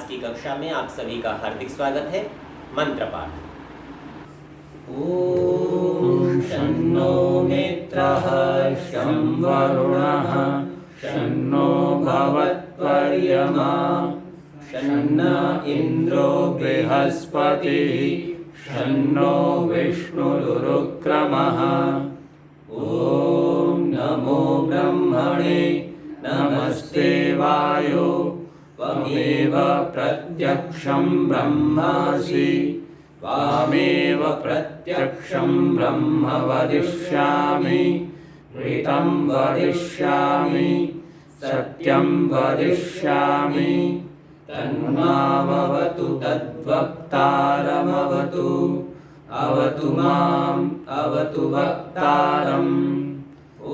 की कक्षा में आप सभी का हार्दिक स्वागत है। मंत्र पाठ। ॐ शन्नो मित्रः शं वरुणः शन्नो भवत्पर्यमा शन्न इन्द्रो बृहस्पतिः शन्नो विष्णुरुक्रमः। ॐ नमो ब्रह्मणे नमस्ते वायो त्वमेव प्रत्यक्षं ब्रह्मासि त्वामेव प्रत्यक्षं ब्रह्म वदिष्यामि ऋतं वदिष्यामि सत्यं वदिष्यामि तन्मामवतु तद्वक्तारमवतु अवतु माम् अवतु वक्तारम्। ॐ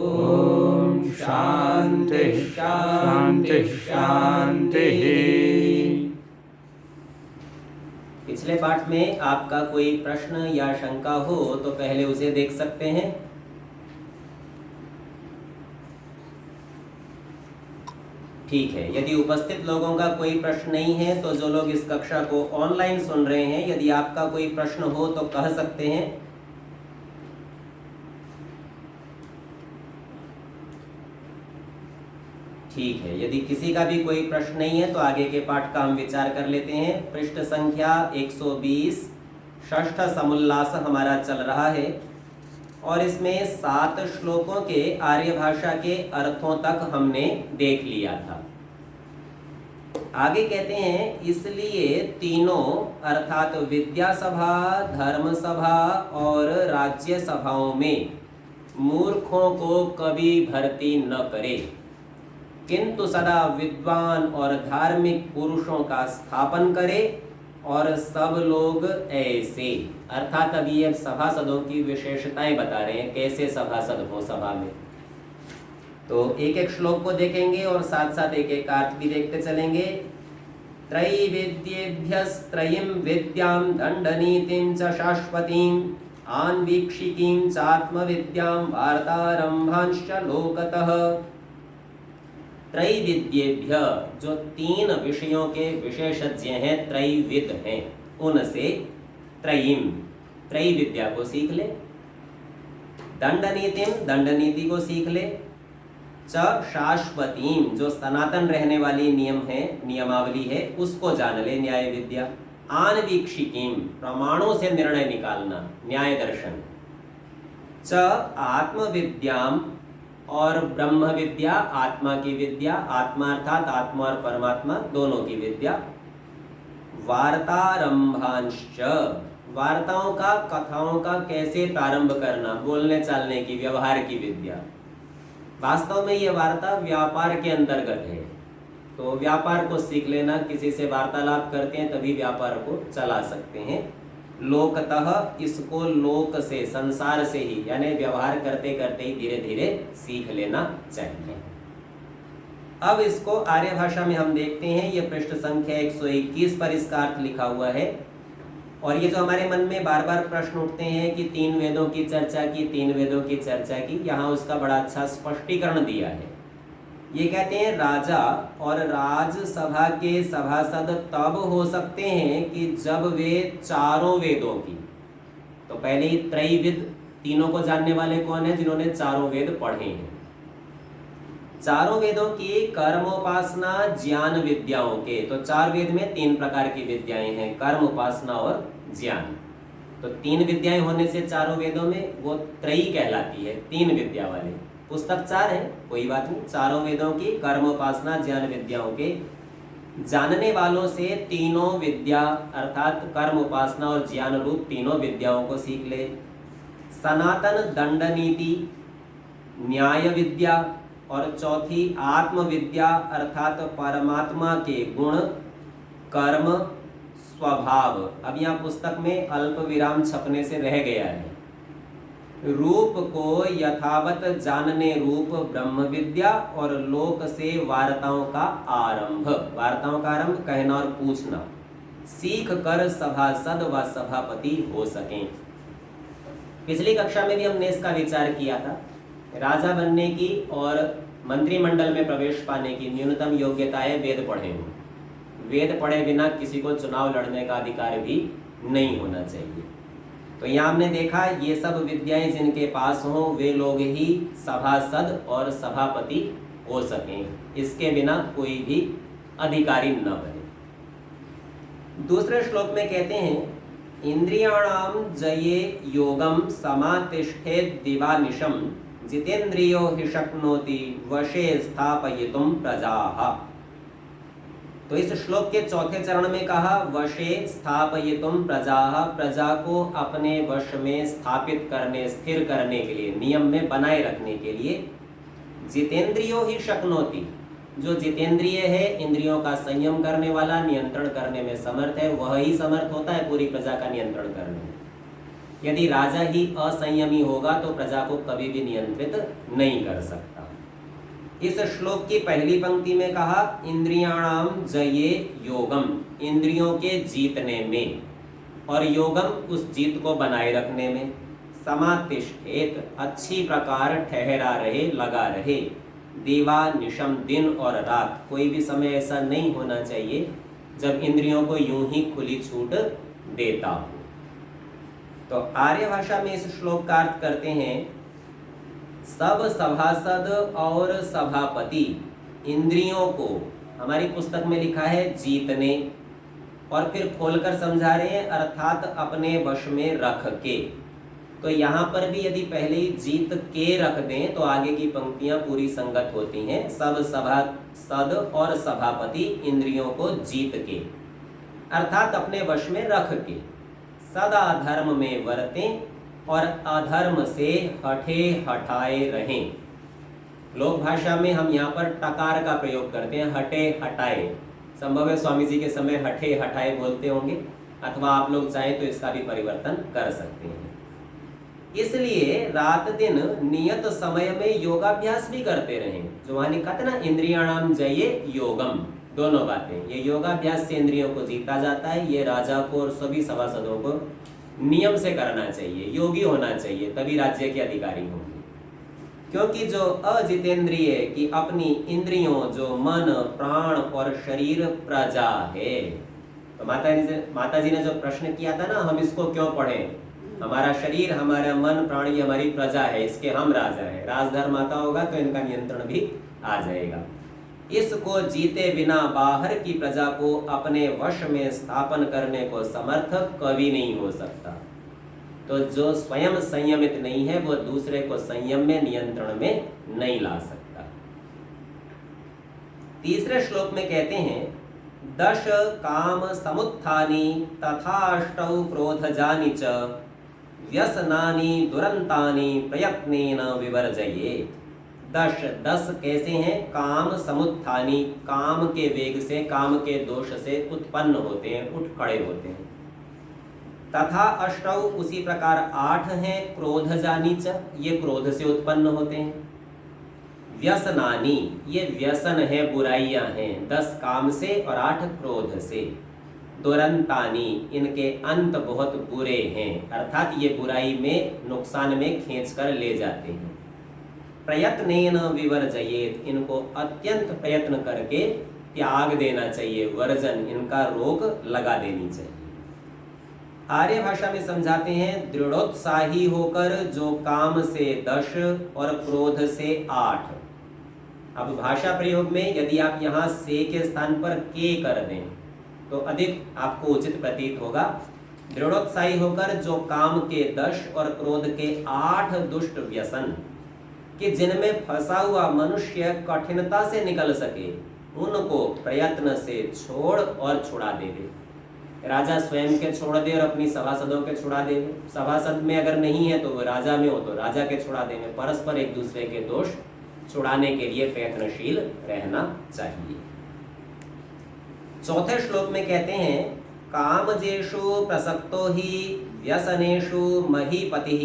शान्तिः शान्तिः शान्तिः। पिछले पाठ में आपका कोई प्रश्न या शंका हो तो पहले उसे देख सकते हैं। ठीक है, यदि उपस्थित लोगों का कोई प्रश्न नहीं है तो जो लोग इस कक्षा को ऑनलाइन सुन रहे हैं, यदि आपका कोई प्रश्न हो तो कह सकते हैं। ठीक है, यदि किसी का भी कोई प्रश्न नहीं है तो आगे के पाठ का हम विचार कर लेते हैं। पृष्ठ संख्या 120 षष्ठ समुल्लास हमारा चल रहा है और इसमें 7 श्लोकों के आर्य भाषा के अर्थों तक हमने देख लिया था। आगे कहते हैं, इसलिए तीनों अर्थात विद्या सभा, धर्म सभा और राज्य सभाओं में मूर्खों को कभी भर्ती न करे, किंतु सदा विद्वान और धार्मिक पुरुषों का स्थापन करे और सब लोग ऐसे, अर्थात अभी ये सभासदों की विशेषताएं बता रहे हैं, कैसे सभासद हो सभा में। तो एक एक श्लोक को देखेंगे और साथ साथ एक एक अर्थ भी देखते चलेंगे। त्रैविद्येभ्यस्त्रयीं विद्यां दंडनीतिं च शाश्वतीं आन्वीक्षिकीं चात्मविद्यां वार्तारंभांश्च लोकतः। त्रैविद्येभ्य, जो 3 विषयों के विशेषज्ञ हैं, त्रैविद हैं, उनसे त्रयीम, त्रय विद्या को सीख ले। दंडनीतिम, दंडनीति को सीख ले। च शाश्वतीम, जो सनातन रहने वाली नियम है, नियमावली है, उसको जान ले, न्याय विद्या। आन्वीक्षिकीम, प्रमाणों से निर्णय निकालना, न्याय दर्शन। च आत्मविद्याम, और ब्रह्म विद्या, आत्मा की विद्या, आत्मा अर्थात आत्मा और परमात्मा दोनों की विद्या। वार्तारंभांश्च, वार्ताओं का, कथाओं का कैसे प्रारंभ करना, बोलने चालने की, व्यवहार की विद्या। वास्तव में ये वार्ता व्यापार के अंतर्गत है, तो व्यापार को सीख लेना। किसी से वार्तालाप करते हैं तभी व्यापार को चला सकते हैं। लोकतः, इसको लोक से, संसार से ही, यानी व्यवहार करते करते ही धीरे धीरे सीख लेना चाहिए। अब इसको आर्य भाषा में हम देखते हैं। ये पृष्ठ संख्या 121 पर इसका अर्थ लिखा हुआ है। और ये जो हमारे मन में बार बार प्रश्न उठते हैं कि 3 वेदों की चर्चा की, 3 वेदों की चर्चा की, यहाँ उसका बड़ा अच्छा स्पष्टीकरण दिया है। ये कहते हैं, राजा और राजसभा के सभासद तब हो सकते हैं कि जब वे चारों वेदों की, तो पहले ही त्रैविद, तीनों को जानने वाले कौन है? जिन्होंने चारों वेद पढ़े हैं। चारों वेदों की कर्मोपासना ज्ञान विद्याओं के, तो 4 वेद में 3 प्रकार की विद्याएं हैं, कर्म, उपासना और ज्ञान। तो 3 विद्याएं होने से चारों वेदों में वो त्रयी कहलाती है, 3 विद्या वाले। पुस्तक 4 है, कोई बात नहीं। चारों वेदों की कर्म, उपासना, ज्ञान विद्याओं के जानने वालों से तीनों विद्या अर्थात कर्म, उपासना और ज्ञान रूप तीनों विद्याओं को सीख ले। सनातन दंडनीति, न्याय विद्या, और चौथी आत्मविद्या अर्थात परमात्मा के गुण, कर्म, स्वभाव। अब यहाँ पुस्तक में अल्प विराम छपने से रह गया है। रूप को यथावत जानने रूप ब्रह्म विद्या, और लोक से वार्ताओं का आरंभ, वार्ताओं का आरंभ कहना और पूछना, सीख कर सभासद व सभापति हो सकें। पिछली कक्षा में भी हमने इसका विचार किया था। राजा बनने की और मंत्रिमंडल में प्रवेश पाने की न्यूनतम योग्यता है वेद पढ़े हो। वेद पढ़े बिना किसी को चुनाव लड़ने का अधिकार भी नहीं होना चाहिए। तो यहाँ हमने देखा ये सब विद्याएं जिनके पास हों वे लोग ही सभासद और सभापति हो सकें, इसके बिना कोई भी अधिकारी न बने। दूसरे श्लोक में कहते हैं इंद्रियाणाम जये योगम समातिष्ठेत दिवानिशम जितेंद्रियो हि शक्नोति वशे स्थापयितुम प्रजाः। तो इस श्लोक के चौथे चरण में कहा वशे स्थापयितुम प्रजाः, प्रजा को अपने वश में स्थापित करने, स्थिर करने के लिए, नियम में बनाए रखने के लिए जितेंद्रियो ही शक्नोति, जो जितेंद्रिय है, इंद्रियों का संयम करने वाला, नियंत्रण करने में समर्थ है, वह ही समर्थ होता है पूरी प्रजा का नियंत्रण करने में। यदि राजा ही असंयमी होगा तो प्रजा को कभी भी नियंत्रित नहीं कर सकता। इस श्लोक की पहली पंक्ति में कहा इंद्रियाणाम जये योगम, इंद्रियों के जीतने में, और योगम उस जीत को बनाए रखने में, समातिष्ठेत अच्छी प्रकार ठहरा रहे, लगा रहे, दिवा निशम दिन और रात, कोई भी समय ऐसा नहीं होना चाहिए जब इंद्रियों को यूं ही खुली छूट देता हो। तो आर्य भाषा में इस श्लोक का अर्थ करते हैं सब सभासद और सभापति इंद्रियों को, हमारी पुस्तक में लिखा है जीतने, और फिर खोलकर समझा रहे हैं अर्थात अपने वश में रख के। तो यहाँ पर भी यदि पहले ही जीत के रख दें तो आगे की पंक्तियां पूरी संगत होती हैं। सब सभासद और सभापति इंद्रियों को जीत के अर्थात अपने वश में रख के सदा धर्म में वर्तें और अधर्म से हटे हटाए रहें। लोक भाषा में हम यहाँ पर टकार का प्रयोग करते हैं, हटे हटाए। संभव है स्वामी जी के समय हटे हटाए बोलते होंगे, अथवा आप लोग चाहें तो इसका भी परिवर्तन कर सकते हैं। इसलिए रात दिन नियत समय में योगाभ्यास भी करते रहें। जो वहां लिखा था ना इंद्रियाणाम जये योगम, दोनों बातें, ये योगाभ्यास से इंद्रियों को जीता जाता है। ये राजा को और सभी सभासदों को नियम से करना चाहिए, योगी होना चाहिए, तभी राज्य के अधिकारी होंगे। क्योंकि जो अजितेंद्रिय की अपनी इंद्रियों, जो मन प्राण और शरीर प्रजा है। तो माता जी ने जो प्रश्न किया था ना, हम इसको क्यों पढ़ें, हमारा शरीर, हमारा मन प्राण, ये हमारी प्रजा है, इसके हम राजा है। राजधर्म आता होगा तो इनका नियंत्रण भी आ जाएगा। इसको जीते बिना बाहर की प्रजा को अपने वश में स्थापन करने को समर्थ कभी नहीं हो सकता। तो जो स्वयं संयमित नहीं है वो दूसरे को संयम में, नियंत्रण में नहीं ला सकता। तीसरे श्लोक में कहते हैं 10 काम समुत्थानि तथाष्टौ क्रोधजानि च व्यसनानि दुरंतानि प्रयत्नेन विवर्जयेत्। 10 कैसे हैं? काम समुत्थानि, काम के वेग से, काम के दोष से उत्पन्न होते हैं, उठ खड़े होते हैं। तथा अष्टौ, उसी प्रकार 8 हैं। क्रोधजानि च, ये क्रोध से उत्पन्न होते हैं। व्यसनानि, ये व्यसन है, बुराइयां हैं। 10 काम से और 8 क्रोध से। दुरंतानि, इनके अंत बहुत बुरे हैं, अर्थात ये बुराई में, नुकसान में खींच कर ले जाते हैं। प्रयत्नेन विवर्जयेत्, इनको अत्यंत प्रयत्न करके त्याग देना चाहिए, वर्जन, इनका रोक लगा देनी चाहिए। आर्य भाषा में समझाते हैं दृढ़ोत्साही होकर जो काम से 10 और क्रोध से 8। अब भाषा प्रयोग में यदि आप यहाँ से के स्थान पर के कर दें तो अधिक आपको उचित प्रतीत होगा। दृढ़ोत्साही होकर जो काम के 10 और क्रोध के 8 दुष्ट व्यसन, कि जिनमें फंसा हुआ मनुष्य कठिनता से निकल सके, उनको प्रयत्न से छोड़ और छुड़ा दे। राजा स्वयं के छोड़ दे और अपनी सभासदों के छुड़ा दे। सभासद में अगर नहीं है तो वो राजा में हो तो राजा के छुड़ा देंगे। परस्पर एक दूसरे के दोष छुड़ाने के लिए प्रयत्नशील रहना चाहिए। चौथे श्लोक में कहते हैं कामजेषु प्रसक्तो ही व्यसनेषु महीपतिः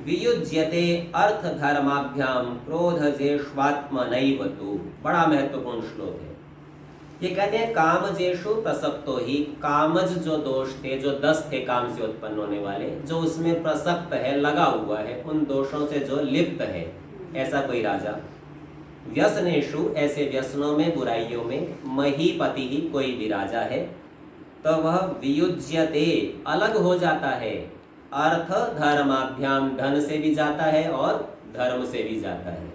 वियुज्यते अर्थ धर्माभ्याम क्रोधजेष्वात्मनैव तु। बड़ा महत्वपूर्ण श्लोक है। ये कहते हैं कामजेषु प्रसक्तो ही, कामज जो दोष थे, जो 10 थे काम से उत्पन्न होने वाले, जो उसमें प्रसक्त है, लगा हुआ है, उन दोषों से जो लिप्त है, ऐसा कोई राजा व्यसनेषु, ऐसे व्यसनों में, बुराइयों में, महीपति ही, कोई भी राजा है, तो वह वियुज्यते, अलग हो जाता है, अर्थ धर्माभ्याम, धन से भी जाता है और धर्म से भी जाता है।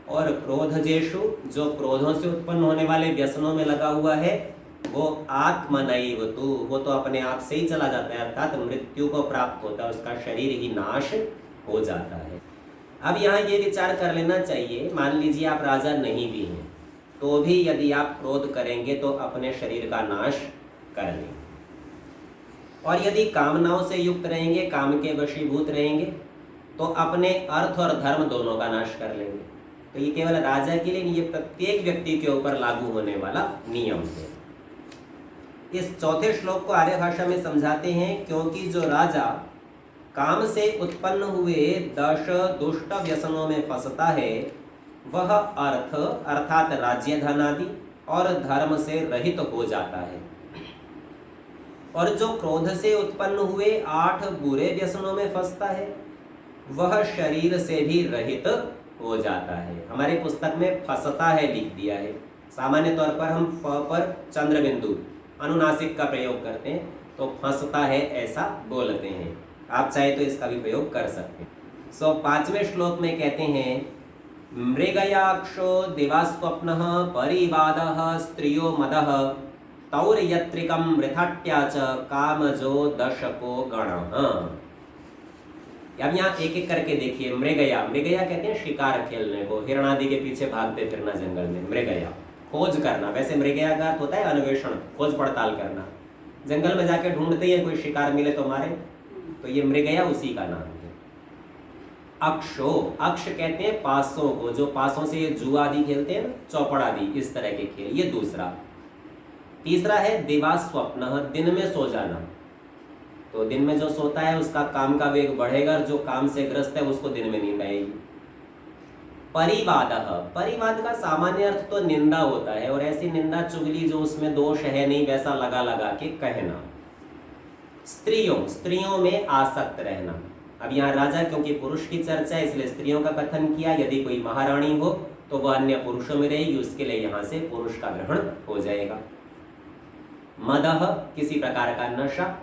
और क्रोधजेषु, जो क्रोधों से उत्पन्न होने वाले व्यसनों में लगा हुआ है, वो आत्मनैव तु, वो तो अपने आप से ही चला जाता है, अर्थात मृत्यु को प्राप्त होता है, उसका शरीर ही नाश हो जाता है। अब यहाँ ये विचार कर लेना चाहिए, मान लीजिए आप राजा नहीं भी हैं, तो भी यदि आप क्रोध करेंगे तो अपने शरीर का नाश कर लेंगे, और यदि कामनाओं से युक्त रहेंगे, काम के वशीभूत रहेंगे, तो अपने अर्थ और धर्म दोनों का नाश कर लेंगे। तो ये केवल राजा के लिए नहीं, ये प्रत्येक व्यक्ति के ऊपर लागू होने वाला नियम है। इस चौथे श्लोक को आर्य भाषा में समझाते हैं, क्योंकि जो राजा काम से उत्पन्न हुए 10 दुष्ट व्यसनों में फंसता है, वह अर्थ अर्थात राज्य धन आदि और धर्म से रहित हो जाता है। और जो क्रोध से उत्पन्न हुए 8 बुरे व्यसनों में फंसता है, वह शरीर से भी रहित हो जाता है। हमारी पुस्तक में फंसता है लिख दिया है, सामान्य तौर पर हम फ पर चंद्र बिंदु अनुनासिक का प्रयोग करते हैं, तो फंसता है ऐसा बोलते हैं। आप चाहे तो इसका भी प्रयोग कर सकते हैं। 5वें श्लोक में कहते हैं, मृगयाक्षो दिवास्वप्नः परिवादः स्त्रियो मदः तौर्यत्रिकं वृथाट्या च कामजो दशको गणः। अब यहाँ एक एक करके देखिए। मृगया, मृगया कहते हैं शिकार खेलने को, हिरणादि के पीछे भागते फिरना जंगल में, मृगया खोज करना। वैसे मृगया का अर्थ होता है अन्वेषण, खोज पड़ताल करना, जंगल में जाके ढूंढते हैं, कोई शिकार मिले तो मारे, तो ये मृगया उसी का नाम है। अक्षो, अक्ष कहते हैं पासों को, जो पासों से ये जुआ आदि खेलते हैं ना, चौपड़ आदि, इस तरह के खेल, ये दूसरा। तीसरा है दिवास्वप्न, दिन में सो जाना, तो दिन में जो सोता है उसका काम का वेग बढ़ेगा, और जो काम से ग्रस्त है उसको दिन में नींद आएगी। परिवादः, परिवाद का सामान्य अर्थ तो निंदा होता है, और ऐसी निंदा चुगली जो उसमें दोष है नहीं वैसा लगा लगा के कहना। स्त्रियों, स्त्रियों में आसक्त रहना। अब यहाँ राजा क्योंकि पुरुष की चर्चा है इसलिए स्त्रियों का कथन किया। यदि कोई महारानी हो तो वह अन्य पुरुषों में रहेगी, उसके लिए यहाँ से पुरुष का ग्रहण हो जाएगा। मदः, किसी प्रकार का नशा,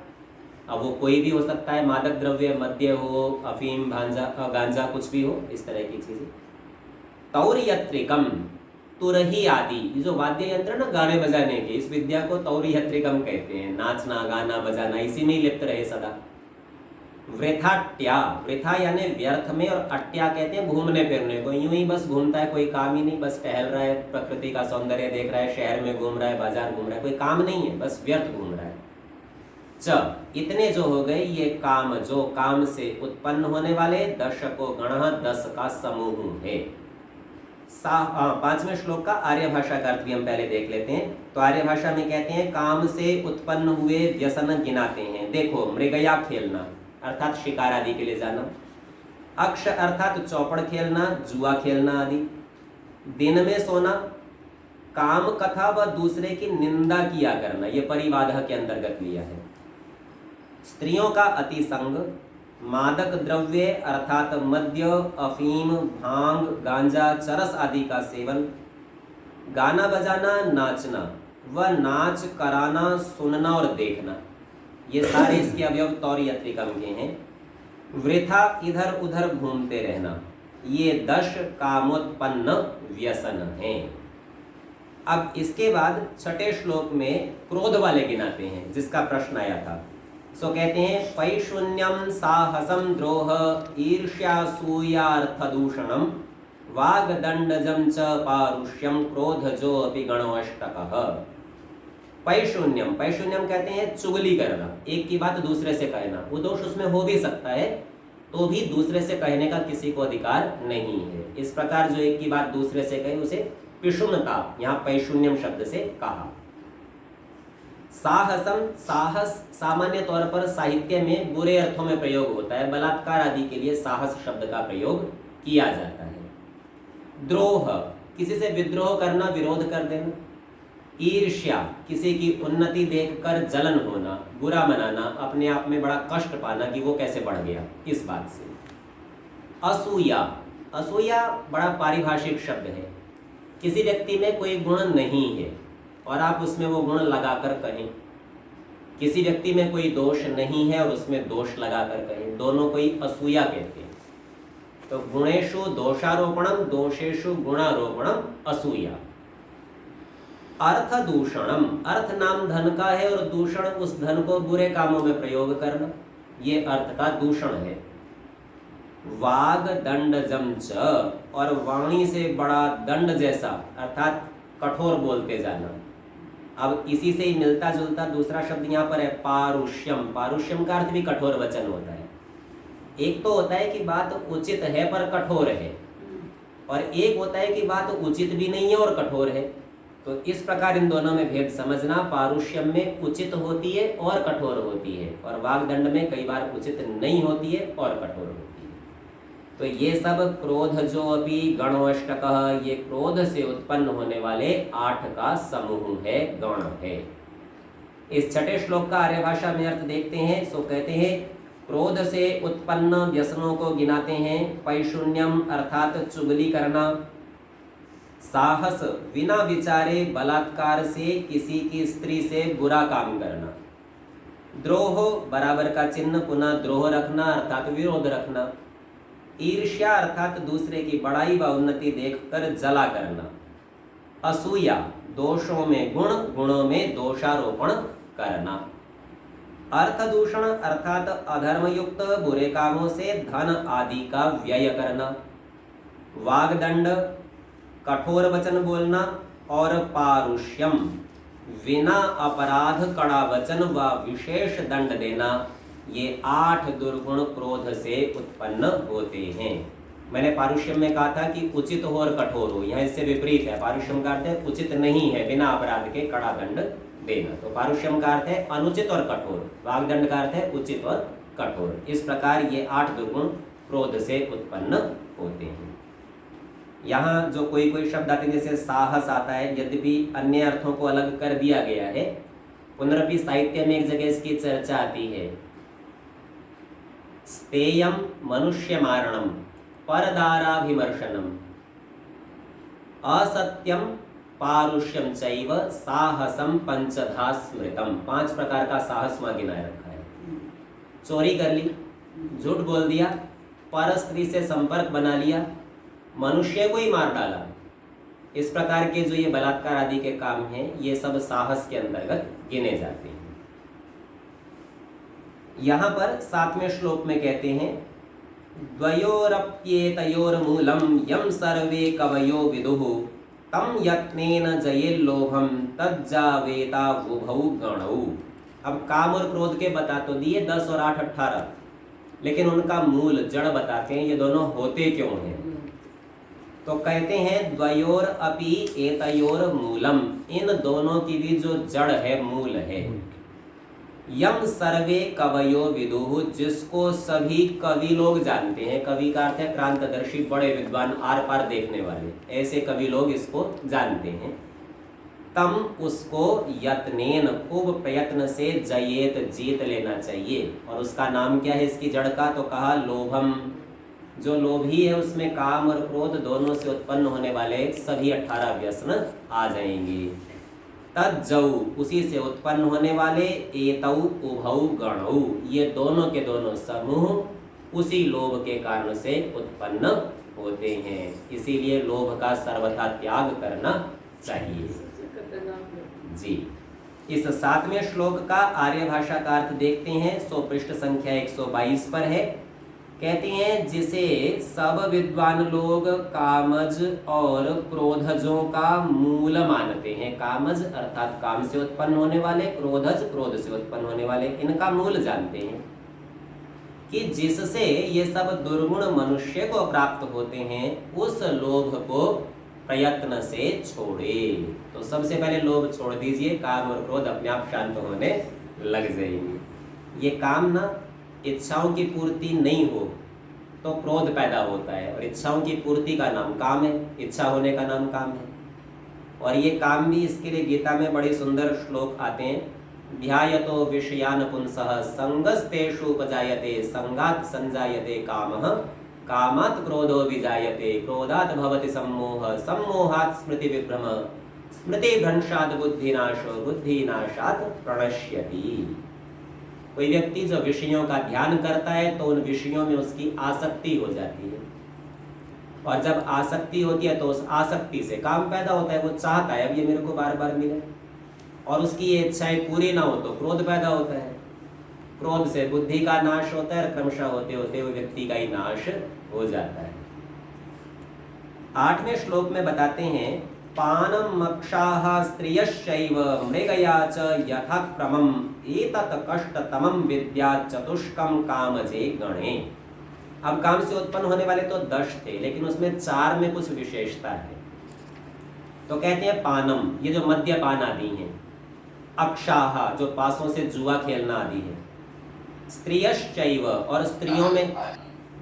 अब वो कोई भी हो सकता है, मादक द्रव्य, मद्य हो, अफीम, गांजा, कुछ भी हो, इस तरह की चीजें। तौर्यत्रिकम, तुरही आदि, ये जो वाद्य यंत्र ना गाने बजाने के, इस विद्या को तौर्यत्रिकम कहते हैं। नाचना, गाना बजाना, इसी में ही लिप्त रहे सदा। वृथाट्या, वृथा यानी व्यर्थ में, और अट्या कहते हैं घूमने फिरने को, यूं ही बस घूमता है, कोई काम ही नहीं, बस टहल रहा है, प्रकृति का सौंदर्य देख रहा है, शहर में घूम रहा है, बाजार घूम रहा है, कोई काम नहीं है, बस व्यर्थ घूम रहा है। च, इतने जो हो गए ये काम, जो काम से उत्पन्न होने वाले दशको गणः, 10 का समूह है। 5वें श्लोक का आर्य भाषा का अर्थ भी हम पहले देख लेते हैं। तो आर्य भाषा में कहते हैं, काम से उत्पन्न हुए व्यसन गिनाते हैं। देखो, मृगया खेलना अर्थात शिकार आदि के लिए जाना, अक्ष अर्थात चौपड़ खेलना, जुआ खेलना आदि, दिन में सोना, काम कथा व दूसरे की निंदा किया करना, ये परिवाद के अंतर्गत लिया है। स्त्रियों का अति संग, मादक द्रव्य अर्थात मद्य, अफीम, भांग, गांजा, चरस आदि का सेवन, गाना बजाना, नाचना व नाच कराना, सुनना और देखना, ये सारे इसके अवयव तौर्यत्रिकम के हैं। वृथा, इधर उधर घूमते रहना, ये 10 कामोत्पन्न व्यसन हैं। अब इसके बाद 6ठे श्लोक में क्रोध वाले गिनाते हैं, जिसका प्रश्न आया था। सो कहते हैं, पैशून्यम साहसम द्रोह ईर्ष्यासूयार्थदूषणम वागदंडजम च पारुष्यम क्रोधजो अपि गणोष्टकः। पैशून्यम, पैशून्यम कहते हैं चुगली करना, एक की बात दूसरे से कहना, वो दोष उसमें हो भी सकता है, तो भी दूसरे से कहने का किसी को अधिकार नहीं है। इस प्रकार जो एक की बात दूसरे से कहे उसे पिशुनता, यहाँ पैशून्यम शब्द से कहा। साहसम, साहस सामान्य तौर पर साहित्य में बुरे अर्थों में प्रयोग होता है, बलात्कार आदि के लिए साहस शब्द का प्रयोग किया जाता है। द्रोह, किसी से विद्रोह करना, विरोध कर देना। ईर्ष्या, किसी की उन्नति देखकर जलन होना, बुरा मनाना, अपने आप में बड़ा कष्ट पाना कि वो कैसे बढ़ गया, इस बात से। असूया, असूया बड़ा पारिभाषिक शब्द है। किसी व्यक्ति में कोई गुण नहीं है और आप उसमें वो गुण लगाकर कहें, किसी व्यक्ति में कोई दोष नहीं है और उसमें दोष लगाकर कहें, दोनों को ही असूया कहते हैं। तो गुणेषु दोषारोपणम दोषेषु गुणारोपणम असूया। अर्थ दूषणम, अर्थ नाम धन का है और दूषण उस धन को बुरे कामों में प्रयोग करना, ये अर्थ का दूषण है। वाग दंड जमच, और वाणी से बड़ा दंड जैसा अर्थात कठोर बोलते जाना। अब इसी से ही मिलता जुलता दूसरा शब्द यहाँ पर है पारुष्यम। पारुष्यम का अर्थ भी कठोर वचन होता है। एक तो होता है कि बात उचित है पर कठोर है, और एक होता है कि बात उचित भी नहीं है और कठोर है। तो इस प्रकार इन दोनों में भेद समझना। पारुष्यम में उचित होती है और कठोर होती है, और वागदंड में कई बार उचित नहीं होती है और कठोर होती है। तो ये सब क्रोध जो अभी गणोष्टक, ये क्रोध से उत्पन्न होने वाले 8 का समूह है, गण है। इस छठे श्लोक का आर्य भाषा में अर्थ देखते हैं। सो कहते हैं क्रोध से उत्पन्न व्यसनों को गिनाते हैं। पैशून्यम अर्थात चुगली करना, साहस बिना विचारे बलात्कार से किसी की स्त्री से बुरा काम करना, द्रोह बराबर का चिन्ह पुनः द्रोह रखना अर्थात विरोध रखना, ईर्ष्या अर्थात दूसरे की बड़ाई व उन्नति देखकर जला करना, असूया दोषों में गुण, गुणों में दोषारोपण करना, अर्थ दूषण अर्थात अधर्मयुक्त बुरे कामों से धन आदि का व्यय करना, वागदंड कठोर वचन बोलना, और पारुष्यम बिना अपराध कड़ा वचन व विशेष दंड देना। ये 8 दुर्गुण क्रोध से उत्पन्न होते हैं। मैंने पारुष्यम में कहा था कि उचित हो और कठोर हो, यहाँ इससे विपरीत है। पारुष्यम का अर्थ है उचित नहीं है, बिना अपराध के कड़ा दंड देना। तो पारुष्यम का अर्थ है अनुचित और कठोर, वागदंड का अर्थ है उचित और कठोर। इस प्रकार ये 8 दुर्गुण क्रोध से उत्पन्न होते हैं। यहाँ जो कोई कोई शब्द आते हैं जैसे साहस आता है, यद्यपि अन्य अर्थों को अलग कर दिया गया है। पुनरपि साहित्य में एक जगह इसकी चर्चा आती है। स्तेयम मनुष्य मारणम परदाराभिमर्शनम असत्यम पारुष्यम चैव साहसम पंचधा स्मृतम। 5 प्रकार का साहस वहां गिनाया रखा है। चोरी कर ली, झूठ बोल दिया, पर स्त्री से संपर्क बना लिया, मनुष्य को ही मार डाला। इस प्रकार के जो ये बलात्कार आदि के काम हैं, ये सब साहस के अंतर्गत गिने जाते हैं। यहाँ पर 7वें श्लोक में कहते हैं द्वयोरप्येतयोर मूलम यम सर्वे कवयो विदुः तम यत्नेन जयेल्लोभम तज्जावेता वुभौ गणौ। अब काम और क्रोध के बता तो दिए 10 और 8 18, लेकिन उनका मूल जड़ बताते हैं ये दोनों होते क्यों हैं। तो कहते हैं द्वयोर अपि एतयोर मूलम, इन दोनों की भी जो जड़ है, मूल है। यम सर्वे कवयो विदुः, जिसको सभी कवि लोग जानते हैं। कवि का अर्थ है क्रांतदर्शी, बड़े विद्वान, आर पार देखने वाले, ऐसे कवि लोग इसको जानते हैं। तम उसको यत्नेन खूब प्रयत्न से जयेत जीत लेना चाहिए। और उसका नाम क्या है इसकी जड़ का? तो कहा लोभम। जो लोभी है उसमें काम और क्रोध दोनों से उत्पन्न होने वाले सभी 18 व्यसन आ जाएंगे। तज्जौ, उसी से उत्पन्न होने वाले एतौ उभौ गणौ, ये दोनों के दोनों समूह उसी लोभ के कारण से उत्पन्न होते हैं। इसीलिए लोभ का सर्वथा त्याग करना चाहिए। जी, इस 7वें श्लोक का आर्य भाषा का अर्थ देखते हैं। सो पृष्ठ संख्या 122 पर है। कहते हैं जिसे सब विद्वान लोग कामज और क्रोधजों का मूल मानते हैं। कामज अर्थात काम से उत्पन्न होने वाले, क्रोधज क्रोध से उत्पन्न होने वाले, इनका मूल जानते हैं कि जिससे ये सब दुर्गुण मनुष्य को प्राप्त होते हैं, उस लोभ को प्रयत्न से छोड़े। तो सबसे पहले लोभ छोड़ दीजिए, काम और क्रोध अपने आप शांत होने लग जाएंगे। ये काम ना इच्छाओं की पूर्ति नहीं हो तो क्रोध पैदा होता है, और इच्छाओं की पूर्ति का नाम काम है, इच्छा होने का नाम काम है। और ये काम भी, इसके लिए गीता में बड़े सुंदर श्लोक आते हैं। ध्यायतो विषयान पुंसः संगस्तेषु उपजायते संगात् संजायते कामः कामात् क्रोधो विजायते, क्रोधात् भवति सम्मोहः, सम्मोहात् स्मृति विभ्रम, स्मृति भ्रंशात् बुद्धिनाशो, बुद्धिनाशात् प्रणश्यति। कोई व्यक्ति जो विषयों का ध्यान करता है तो उन विषयों में उसकी आसक्ति हो जाती है, और जब आसक्ति होती है तो उस आसक्ति से काम पैदा होता है। वो चाहता है अब ये मेरे को बार बार मिले, और उसकी ये इच्छाएं पूरी ना हो तो क्रोध पैदा होता है। क्रोध से बुद्धि का नाश होता है, और क्रमशः होते होते वो व्यक्ति का ही नाश हो जाता है। 8वें श्लोक में बताते हैं, पानम मक्षाः स्त्रियश्चैव मृगया च यथा क्रमम् एतत् कष्टतमं विद्यात् चतुष्कं कामजे गणे। अब काम से उत्पन्न होने वाले तो 10 थे, लेकिन उसमें 4 में कुछ विशेषता है। तो कहते हैं पानम, ये जो मद्यपान आदि है, अक्षाहा जो पासों से जुआ खेलना आदि है, स्त्रियश्चैव और स्त्रियों में,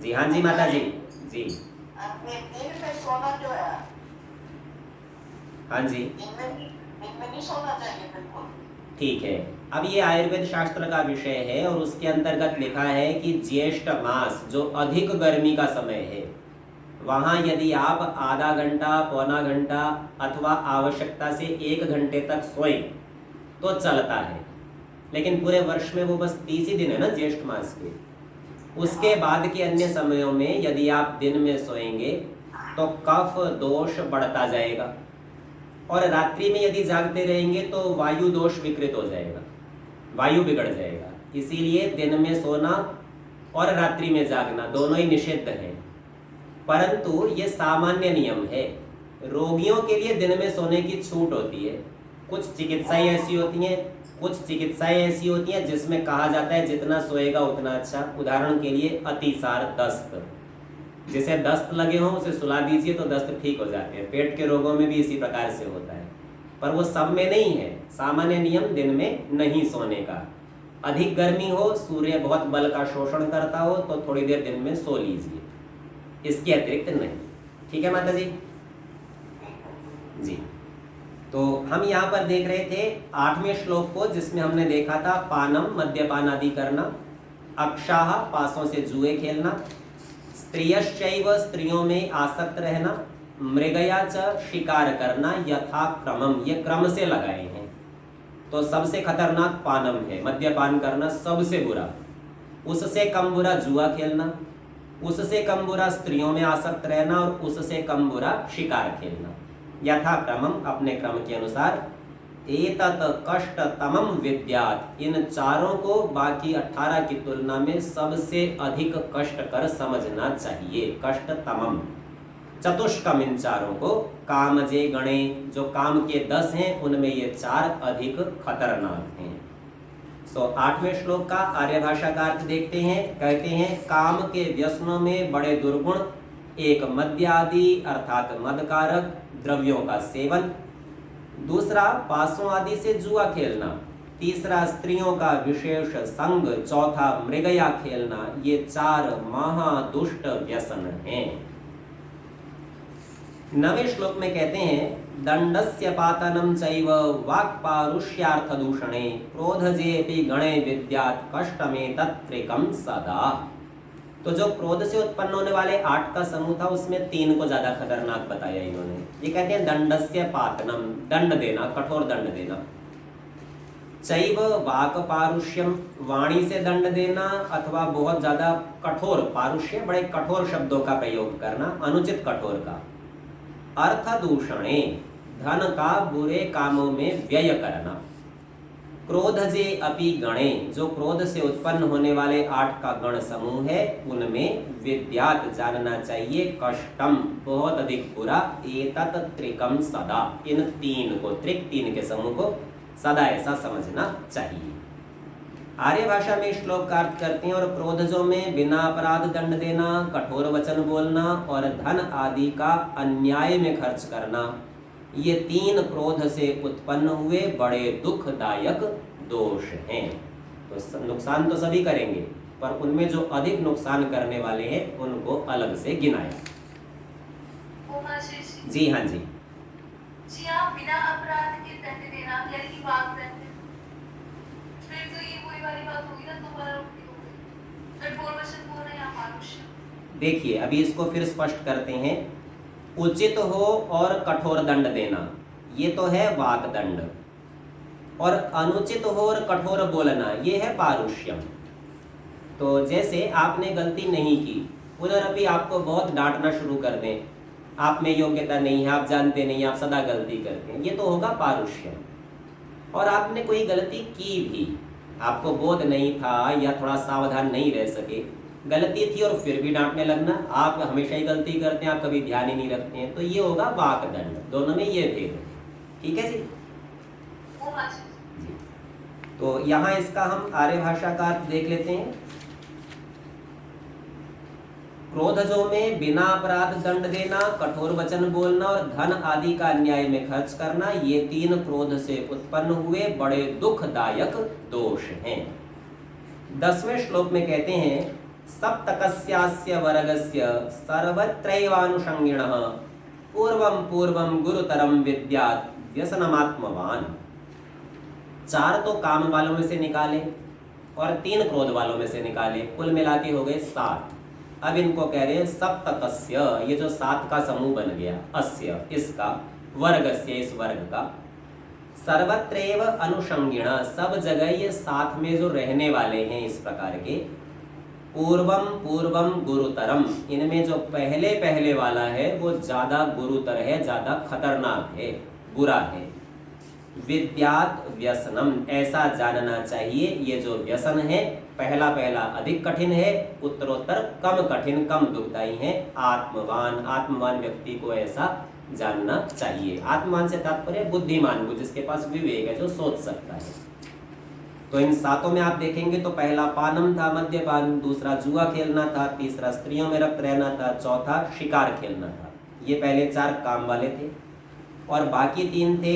जी हाँ जी माता जी, जी दिन में सोना जो है, हाँ जी दिन में नहीं सोना चाहिए बिल्कुल। ठीक है। अब ये आयुर्वेद शास्त्र का विषय है, और उसके अंतर्गत लिखा है कि ज्येष्ठ मास जो अधिक गर्मी का समय है, वहाँ यदि आप आधा घंटा, पौना घंटा अथवा आवश्यकता से 1 घंटे तक सोएं तो चलता है। लेकिन पूरे वर्ष में वो बस 30 ही दिन है ना ज्येष्ठ मास के। उसके बाद के अन्य समयों में यदि आप दिन में सोएंगे तो कफ दोष बढ़ता जाएगा, और रात्रि में यदि जागते रहेंगे तो वायु दोष विकृत हो जाएगा, वायु बिगड़ जाएगा। इसीलिए दिन में सोना और रात्रि में जागना दोनों ही निषिद्ध है। परंतु ये सामान्य नियम है। रोगियों के लिए दिन में सोने की छूट होती है। कुछ चिकित्साएं ऐसी होती हैं जिसमें कहा जाता है जितना सोएगा उतना अच्छा। उदाहरण के लिए अतिसार, दस्त, जिसे दस्त लगे हों उसे सुला दीजिए तो दस्त ठीक हो जाते हैं। पेट के रोगों में भी इसी प्रकार से होता है, पर वो सब में नहीं है। सामान्य नियम दिन में नहीं सोने का। अधिक गर्मी हो, सूर्य बहुत बल का शोषण करता हो तो थोड़ी देर दिन में सो लीजिए, इसके अतिरिक्त नहीं। ठीक है माता जी? जी, तो हम यहाँ पर देख रहे थे 8वें श्लोक को, जिसमें हमने देखा था पानम मद्यपान आदि करना, अक्षाह पासों से जुए खेलना, स्त्रियश्चैव स्त्रियों में आसक्त रहना, मृगया च शिकार करना, यथा क्रमम ये क्रम से लगाए हैं। तो सबसे खतरनाक पानम है, मद्यपान करना सबसे बुरा। उससे कम बुरा जुआ खेलना, उससे कम बुरा स्त्रियों में आसक्त रहना, और उससे कम बुरा शिकार खेलना। यथा क्रमम अपने क्रम के अनुसार। एतत् कष्टतमम विद्यात् इन चारों को बाकी 18 की तुलना में सबसे अधिक कष्टकर समझना चाहिए। कष्टतमम चतुष्कम इन चारों को, कामजे गणे जो काम के 10 हैं उनमें ये 4 अधिक खतरनाक हैं। 8वें श्लोक का आर्य भाषा का अर्थ देखते हैं। कहते हैं काम के व्यसनों में बड़े दुर्गुण, एक मद्य आदि अर्थात मदकारक द्रव्यों का सेवन, दूसरा पासों आदि से जुआ खेलना, तीसरा स्त्रियों का विशेष संग, चौथा मृगया खेलना। ये 4 महादुष्ट व्यसन हैं। 9वें श्लोक में कहते हैं दंडस्य पातनम चैव वाक्पारुष्यार्थ दूषणे क्रोधजेपि गणे विद्यात् कष्टमेतत् त्रिकं सदा। तो जो क्रोध से उत्पन्न होने वाले 8 का समूह था उसमें 3 को ज्यादा खतरनाक बताया इन्होंने। ये कहते हैं दंडस्य पातनम, दंड देना, कठोर दंड देना, चैव वाक पारुष्यम वाणी से दंड देना, अथवा बहुत ज्यादा कठोर, पारुष्य बड़े कठोर शब्दों का प्रयोग करना, अनुचित कठोर का। अर्थ दूषणे धन का बुरे कामों में व्यय करना। क्रोधजे अपि गणे जो क्रोध से उत्पन्न होने वाले 8 का गण समूह है उनमें विद्यात जानना चाहिए कष्टम बहुत अधिक बुरा, एतत् त्रिकम सदा इन 3 को, त्रिक 3 के समूह को सदा ऐसा समझना चाहिए। आर्य भाषा में श्लोक का अर्थ करते हैं और क्रोधजों में बिना अपराध दंड देना, कठोर वचन बोलना और धन आदि का अन्याय में खर्च करना, ये 3 क्रोध से उत्पन्न हुए बड़े दुखदायक दोष हैं। तो नुकसान तो सभी करेंगे, पर उनमें जो अधिक नुकसान करने वाले हैं उनको अलग से गिनाया। जी हाँ जी, बिना अपराध के दंड देना यानी कि वाक दंड, फिर तो ये वही वाली बात होगी ना, दोबारा उल्टी हो गई। कठोर वचन बोलना या पारुष्य। देखिए अभी इसको फिर स्पष्ट करते हैं। उचित हो और कठोर दंड देना, ये तो है वाक दंड, और अनुचित हो और कठोर बोलना, ये है पारुष्यम। तो जैसे आपने गलती नहीं की, पुनरअपि आपको बहुत डांटना शुरू कर दें, आप में योग्यता नहीं है, आप जानते नहीं, आप सदा गलती करते हैं, ये तो होगा पारुष्यम। और आपने कोई गलती की भी, आपको बोध नहीं था या थोड़ा सावधान नहीं रह सके, गलती थी और फिर भी डांटने लगना, आप हमेशा ही गलती करते हैं, आप कभी ध्यान ही नहीं रखते हैं, तो ये होगा वाक दंड। दोनों में ये भेद है। ठीक है जी। वो मास्टर जी, तो यहाँ इसका हम आर्य भाषा का अर्थ देख लेते हैं। क्रोधजों में बिना अपराध दंड देना, कठोर वचन बोलना और धन आदि का अन्याय में खर्च करना, ये 3 क्रोध से उत्पन्न हुए बड़े दुखदायक दोष हैं। 10वें श्लोक में कहते हैं सप्तकस्यास्य वर्गस्य सर्वत्रैवानुषंगिणः पूर्वं पूर्वं गुरुतरम विद्यात् व्यसनमात्मवान। 4 तो काम वालों में से निकाले और 3 क्रोध वालों में से निकाले, कुल मिला के हो गए 7। अब इनको कह रहे हैं सप्तकस्य, ये जो 7 का समूह बन गया, अस्य इसका, वर्गस्य इस वर्ग का, सर्वत्रैव अनुषंगिण सब जगह ये साथ में जो रहने वाले हैं इस प्रकार के, पूर्वम पूर्वम गुरुतरम, इनमें जो पहले पहले वाला है वो ज्यादा गुरुतर है, ज्यादा खतरनाक है, बुरा है। विद्यात व्यसनम, ऐसा जानना चाहिए ये जो व्यसन है पहला पहला अधिक कठिन है, उत्तरोत्तर कम कठिन कम दुखदायी है। आत्मवान, आत्मवान व्यक्ति को ऐसा जानना चाहिए। आत्मवान से तात्पर्य बुद्धिमान को, जिसके पास विवेक है, जो सोच सकता है। तो इन 7 में आप देखेंगे तो पहला पानम था, मद्यपान, दूसरा जुआ खेलना था, तीसरा स्त्रियों में रक्त रहना था, चौथा शिकार खेलना था। ये पहले 4 काम वाले थे, और बाकी 3 थे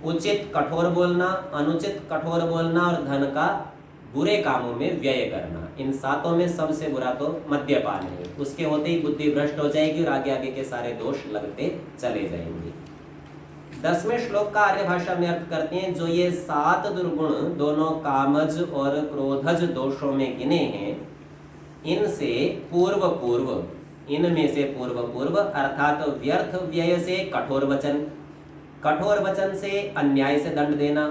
उचित कठोर बोलना, अनुचित कठोर बोलना और धन का बुरे कामों में व्यय करना। इन 7 में सबसे बुरा तो मद्यपान है, उसके होते ही बुद्धि भ्रष्ट हो जाएगी और आगे आगे के सारे दोष लगते चले जाएंगे। 10वें श्लोक का आर्य भाषा में अर्थ करते हैं, जो ये 7 दुर्गुण दोनों कामज और क्रोधज दोषों में गिने हैं, इनसे पूर्व पूर्व, इनमें से पूर्व पूर्व अर्थात व्यर्थ व्यय से कठोर वचन, कठोर वचन से अन्याय से दंड देना,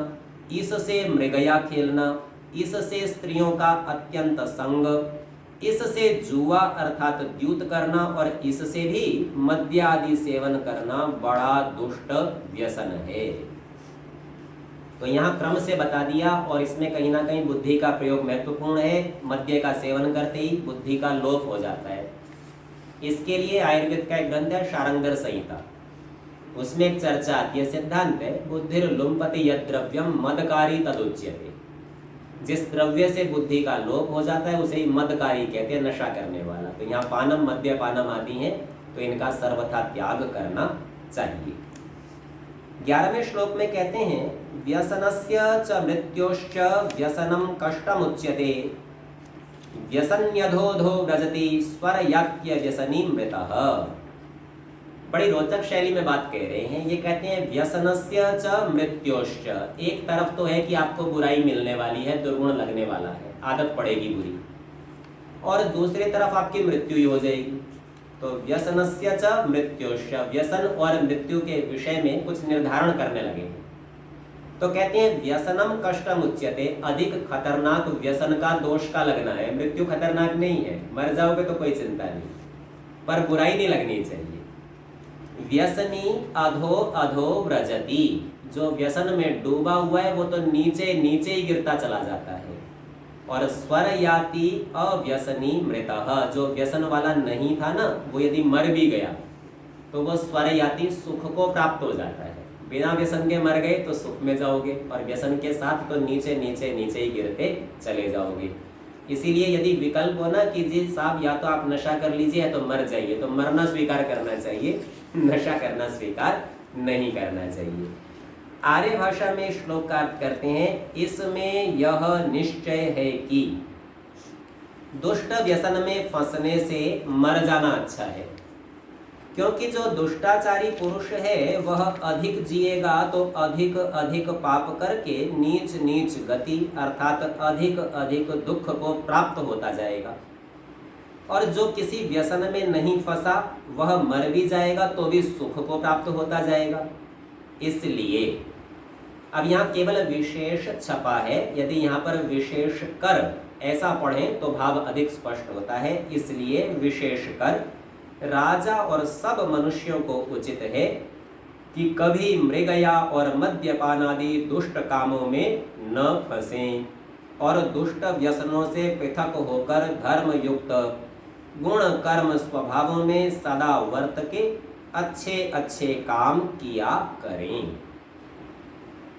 इससे मृगया खेलना, इससे स्त्रियों का अत्यंत संग, इससे जुआ अर्थात द्यूत करना और इससे भी मद्य आदि सेवन करना बड़ा दुष्ट व्यसन है। तो यहाँ क्रम से बता दिया, और इसमें कहीं ना कहीं बुद्धि का प्रयोग महत्वपूर्ण है। मद्य का सेवन करते ही बुद्धि का लोप हो जाता है। इसके लिए आयुर्वेद का एक ग्रंथ है शारंगर संहिता, उसमें एक चर्चा आती है, सिद्धांत है, बुद्धिर लुम्पति यद द्रव्यम मदकारी तदुच्यते। जिस द्रव्य से बुद्धि का लोप हो जाता है उसे ही मदकारी कहते हैं, नशा करने वाला। तो यहाँ पानम मद्यपानम आदि हैं, तो इनका सर्वथा त्याग करना चाहिए। 11वें श्लोक में कहते हैं व्यसनस्य च मृत्योश्च व्यसनम कष्टमुच्यते व्यसन्यधोधो व्रजति स्वरयात्य व्यसनी मृतः। बड़ी रोचक शैली में बात कह रहे हैं। ये कहते हैं व्यसनस्य च मृत्योश्च, एक तरफ तो है कि आपको बुराई मिलने वाली है, दुर्गुण लगने वाला है, आदत पड़ेगी बुरी, और दूसरी तरफ आपकी मृत्यु ही हो जाएगी। तो व्यसनस्य च मृत्योश्च, व्यसन और मृत्यु के विषय में कुछ निर्धारण करने लगे हैं। तो कहते हैं व्यसनम कष्टम उच्यते, अधिक खतरनाक व्यसन का दोष का लगना है। मृत्यु खतरनाक नहीं है, मर जाओगे तो कोई चिंता नहीं, पर बुराई नहीं लगनी चाहिए। व्यसनी अधो अधो व्रजति, जो व्यसन में डूबा हुआ है वो तो नीचे नीचे ही गिरता चला जाता है। और स्वर याति अव्यसनी मृतः, जो व्यसन वाला नहीं था ना, वो यदि मर भी गया तो वो स्वर याति सुख को प्राप्त हो जाता है। बिना व्यसन के मर गए तो सुख में जाओगे, और व्यसन के साथ तो नीचे नीचे नीचे ही गिरते चले जाओगे। इसीलिए यदि विकल्प हो ना कि जी साहब या तो आप नशा कर लीजिए या तो मर जाइए, तो मरना स्वीकार करना चाहिए, नशा करना स्वीकार नहीं करना चाहिए। आर्य भाषा में श्लोक का अर्थ करते हैं, इसमें यह निश्चय है कि दुष्ट व्यसन में फंसने से मर जाना अच्छा है, क्योंकि जो दुष्टाचारी पुरुष है वह अधिक जिएगा तो अधिक अधिक पाप करके नीच नीच गति अर्थात अधिक अधिक दुख को प्राप्त होता जाएगा। और जो किसी व्यसन में नहीं फंसा वह मर भी जाएगा तो भी सुख को प्राप्त होता जाएगा। इसलिए अब यहाँ केवल विशेष छपा है, यदि यहाँ पर विशेष कर ऐसा पढ़ें तो भाव अधिक स्पष्ट होता है। इसलिए विशेष कर राजा और सब मनुष्यों को उचित है कि कभी मृगया और मद्यपान आदि दुष्ट कामों में न फंसें और दुष्ट व्यसनों से पृथक होकर धर्म युक्त गुण कर्म स्वभावों में सदा वर्त के अच्छे अच्छे काम किया करें।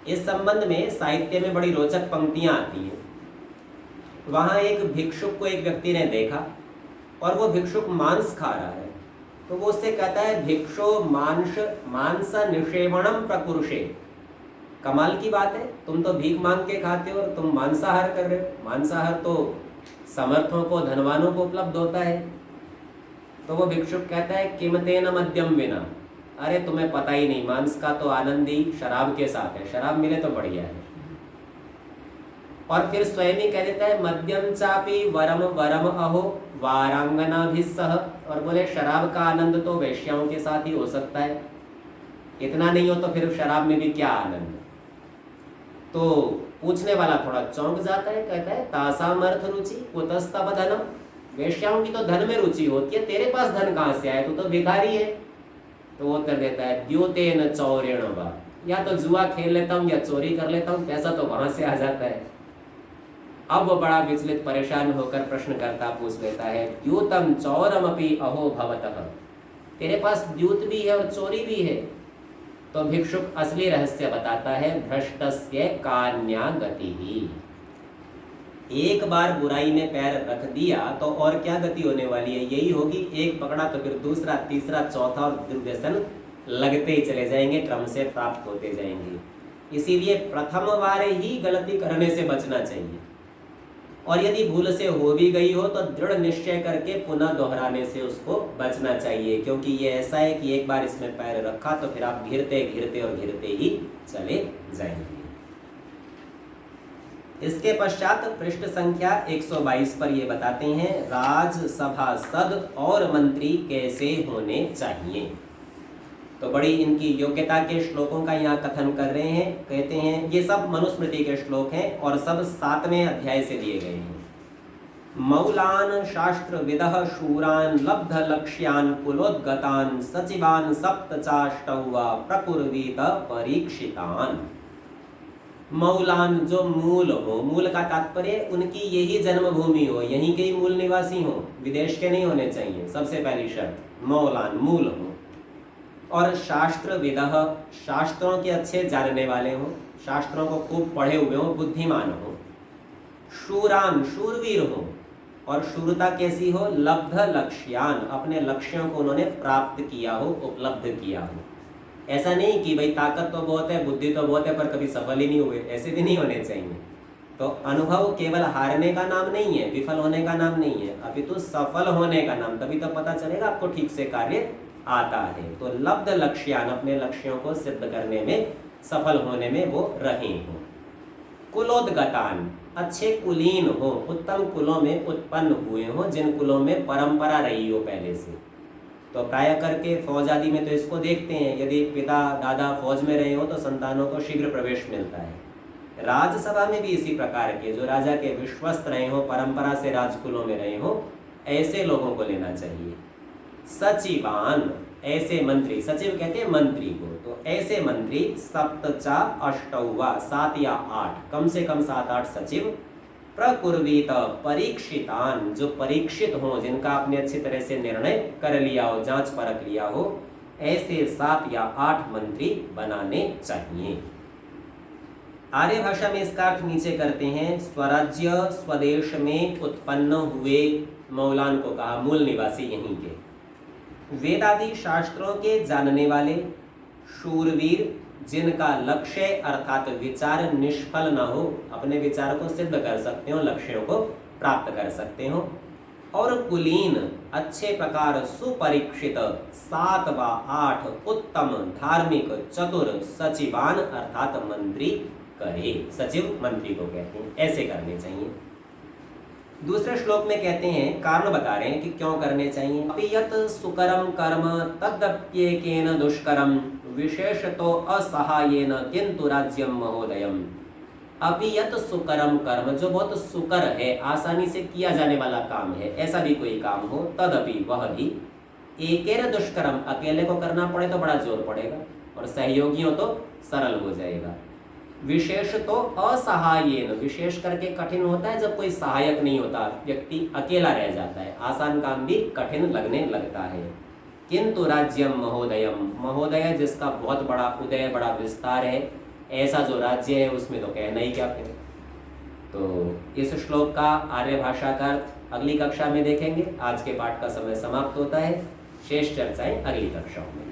इस संबंध में साहित्य में बड़ी रोचक पंक्तियां आती हैं। वहां एक भिक्षुक को एक व्यक्ति ने देखा और वो भिक्षुक मांस खा रहा है, तो वो उससे कहता है भिक्षो मांस निषेवणम प्रकुरुषे। कमाल की बात है, तुम तो भीख मांग के खाते हो और तुम मांसाहार कर रहे हो। मांसाहार तो समर्थों को, धनवानों को उपलब्ध होता है। तो वो भिक्षुक कहता है किमतेन मद्यम विना, अरे तुम्हें पता ही नहीं, मांस का तो आनंद ही शराब के साथ है, शराब मिले तो बढ़िया है। और फिर स्वयं ही कह देता है मद्यम चापी वरम वरम अहो वारांगना भी सह, और बोले शराब का आनंद तो वेश्याओं के साथ ही हो सकता है, इतना नहीं हो तो फिर शराब में भी क्या आनंद। तो पूछने वाला थोड़ा चौंक जाता है, कहता है तासाम अर्थ रुचि कुतस्तव धनम, वेश्याओं की तो धन में रुचि होती है, तेरे पास धन कहाँ से आए, तू तो भिखारी है। तो वो कर देता है द्योतेन चौरेण वा, या तो जुआ खेल लेता हूँ या चोरी कर लेता हूँ, पैसा तो वहां से आ जाता है। अब वो बड़ा विचलित परेशान होकर प्रश्नकर्ता पूछ लेता है द्यूतम चौरमपि अहो भवतः, तेरे पास द्यूत भी है और चोरी भी है। तो भिक्षुक असली रहस्य बताता है भ्रष्टस्य कान्या गति ही, एक बार बुराई में पैर रख दिया तो और क्या गति होने वाली है, यही होगी, एक पकड़ा तो फिर दूसरा, तीसरा, चौथा और दुर्व्यसन लगते ही चले जाएंगे, क्रम से प्राप्त होते जाएंगे। इसीलिए प्रथम बार ही गलती करने से बचना चाहिए, और यदि भूल से हो भी गई हो तो दृढ़ निश्चय करके पुनः दोहराने से उसको बचना चाहिए, क्योंकि ये ऐसा है कि एक बार इसमें पैर रखा तो फिर आप घिरते घिरते और घिरते ही चले जाएंगे। इसके पश्चात पृष्ठ संख्या 122 पर ये बताते हैं राजसभासद और मंत्री कैसे होने चाहिए। तो बड़ी इनकी योग्यता के श्लोकों का यहाँ कथन कर रहे हैं। कहते हैं ये सब मनुस्मृति के श्लोक हैं और सब 7वें अध्याय से दिए गए हैं। मौलान शास्त्र विदः शूरान लब्ध लक्ष्यान कुलोद्गतान सचिवान सप्तचाष्टवा प्रकुर्वीत परीक्षितान। मौलान जो मूल हो, मूल का तात्पर्य उनकी यही जन्मभूमि हो, यहीं के ही मूल निवासी हो, विदेश के नहीं होने चाहिए, सबसे पहली शर्त मौलान मूल हो। और शास्त्र विदः, शास्त्रों के अच्छे जानने वाले हो, शास्त्रों को खूब पढ़े हुए हो, बुद्धिमान हो। शूरान शूरवीर हो, और शूरता कैसी हो, लब्ध लक्ष्यान, अपने लक्ष्यों को उन्होंने प्राप्त किया हो, उपलब्ध किया हो। ऐसा नहीं कि भाई ताकत तो बहुत है, बुद्धि तो बहुत है, पर कभी सफल ही नहीं हुए, ऐसे भी नहीं होने चाहिए। तो अनुभव केवल हारने का नाम नहीं है, विफल होने का नाम नहीं है, अपितु सफल होने का नाम, तभी तो पता चलेगा आपको ठीक से कार्य आता है। तो लब्ध लक्ष्यान, अपने लक्ष्यों को सिद्ध करने में, सफल होने में वो रहे हो। कुलोद्गतान, अच्छे कुलीन हो, उत्तम कुलों में उत्पन्न हुए हो, जिन कुलों में परंपरा रही हो पहले से। तो प्राय करके फौज आदि में तो इसको देखते हैं, यदि पिता दादा फौज में रहे हो तो संतानों को शीघ्र प्रवेश मिलता है। राजसभा में भी इसी प्रकार के, जो राजा के विश्वस्त रहे हो, परंपरा से राजकुलों में रहे हो, ऐसे लोगों को लेना चाहिए। सचिवान, ऐसे मंत्री, सचिव कहते हैं मंत्री को, तो ऐसे मंत्री सप्तचा अष्टवा, 7 या 8, कम से कम 7-8 सचिव। प्रकुर्वीत, परीक्षितान, जो परीक्षित हो, जिनका आपने अच्छी तरह से निर्णय कर लिया हो, जांच परख लिया हो, ऐसे 7 या 8 मंत्री बनाने चाहिए। आर्य भाषा में इसका अर्थ नीचे करते हैं, स्वराज्य स्वदेश में उत्पन्न हुए मौलान को कहा, मूल निवासी यहीं के, वेदादि शास्त्रों के जानने वाले, शूरवीर, जिनका लक्ष्य अर्थात विचार निष्फल न हो, अपने विचार को सिद्ध कर सकते हो, लक्ष्यों को प्राप्त कर सकते हो। और कुलीन, अच्छे प्रकार सुपरीक्षित, 7 व 8 उत्तम धार्मिक चतुर सचिवान अर्थात मंत्री करे। सचिव मंत्री को कहते हैं, ऐसे करने चाहिए। दूसरे श्लोक में कहते हैं, कारण बता रहे हैं कि क्यों करने चाहिए। अपि यत् सुकरम कर्म तदप्येकेन दुष्करम विशेषतो असहायेन किंतु राज्यम महोदयम। अपि यत् सुकरम कर्म, जो बहुत सुकर है, आसानी से किया जाने वाला काम है, ऐसा भी कोई काम हो, तदपि वह भी, एकेन दुष्करम, अकेले को करना पड़े तो बड़ा जोर पड़ेगा, और सहयोगी हो तो सरल हो जाएगा। विशेष तो असहायेन, विशेष करके कठिन होता है जब कोई सहायक नहीं होता, व्यक्ति अकेला रह जाता है, आसान काम भी कठिन लगने लगता है। किंतु राज्यम महोदयम, महोदय जिसका बहुत बड़ा उदय, बड़ा विस्तार है, ऐसा जो राज्य है उसमें तो कहना ही क्या फिर। तो इस श्लोक का आर्य भाषा का अर्थ अगली कक्षा में देखेंगे। आज के पाठ का समय समाप्त होता है, शेष चर्चाएं अगली कक्षाओं में।